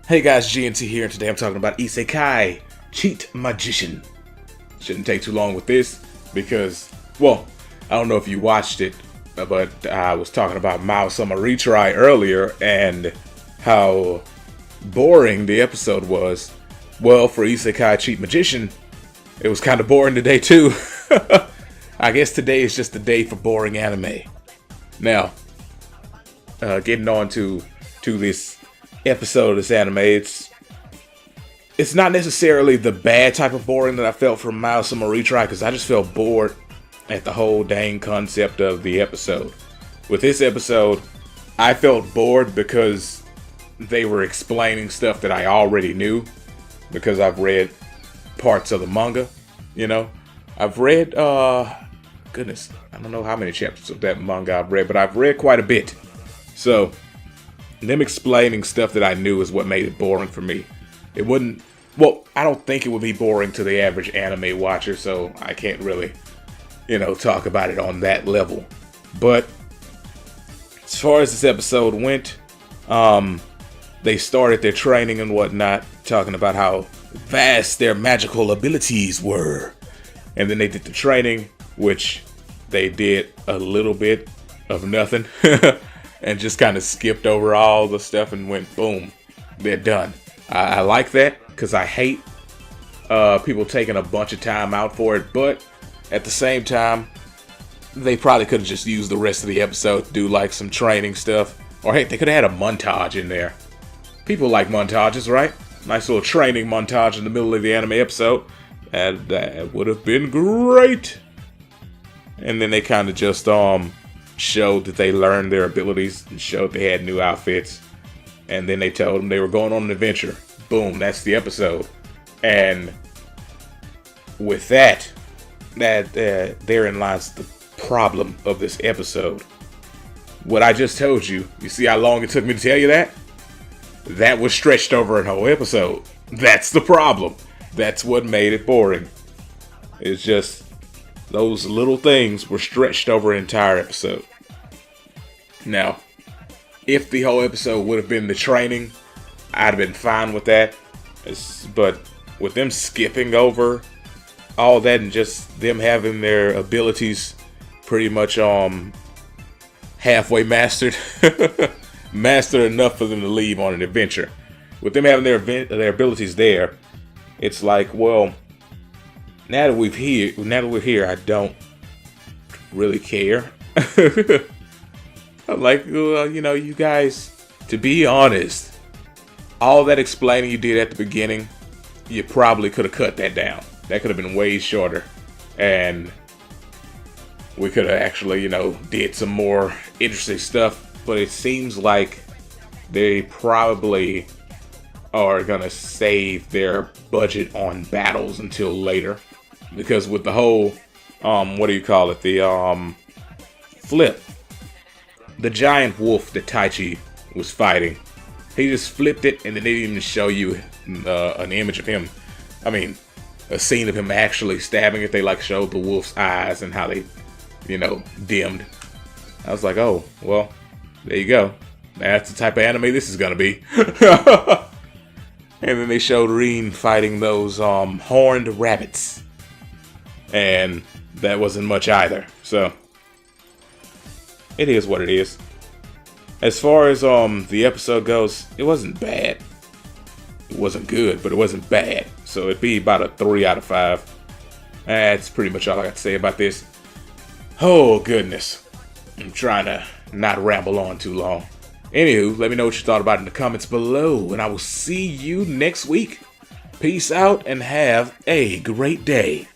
Hey guys, GNT here, and today I'm talking about Isekai, Cheat Magician. Shouldn't take too long with this because, well, I don't know if you watched it, but I was talking about Summer Retry earlier and how boring the episode was. Well, for Isekai Cheat Magician, it was kind of boring today too. I guess today is just the day for boring anime. Now, getting on to this episode of this anime, it's not necessarily the bad type of boring that I felt from Summer Retry, because I just felt bored at the whole dang concept of the episode. With this episode, I felt bored because they were explaining stuff that I already knew, because I've read parts of the manga, you know. I've read, goodness, I don't know how many chapters of that manga I've read, but I've read quite a bit. So, them explaining stuff that I knew is what made it boring for me. It wouldn't, well, I don't think it would be boring to the average anime watcher, so I can't really, talk about it on that level. But, as far as this episode went, they started their training and whatnot, talking about how vast their magical abilities were. And then they did the training, which they did a little bit of nothing. And just kind of skipped over all the stuff and went, boom, they're done. I like that, because I hate people taking a bunch of time out for it. But at the same time, they probably could have just used the rest of the episode to do like some training stuff. Or hey, they could have had a montage in there. People like montages, right? Nice little training montage in the middle of the anime episode. That would have been great. And then they kind of just showed that they learned their abilities and showed they had new outfits. And then they told them they were going on an adventure. Boom, that's the episode. And with that, therein lies the problem of this episode. What I just told you, you see how long it took me to tell you that? That was stretched over a whole episode. That's the problem. That's what made it boring. It's just those little things were stretched over an entire episode. Now, if the whole episode would have been the training, I'd have been fine with that. But with them skipping over all that and just them having their abilities pretty much halfway mastered, mastered enough for them to leave on an adventure. With them having their abilities there, it's like, well, now that we're here, I don't really care. I'm like, well, you guys, to be honest, all that explaining you did at the beginning, you probably could have cut that down. That could have been way shorter. And we could have actually, did some more interesting stuff. But it seems like they probably are gonna save their budget on battles until later, because with the whole the flip, the giant wolf that Taichi was fighting, he just flipped it, and then they didn't even show you an image of him. I mean, a scene of him actually stabbing it. They like showed the wolf's eyes and how they dimmed. I was like, oh well, there you go, that's the type of anime this is gonna be. And then they showed Rin fighting those horned rabbits. And that wasn't much either. So, it is what it is. As far as the episode goes, it wasn't bad. It wasn't good, but it wasn't bad. So it'd be about a 3 out of 5. That's pretty much all I got to say about this. Oh, goodness. I'm trying to not ramble on too long. Anywho, let me know what you thought about it in the comments below, and I will see you next week. Peace out and have a great day.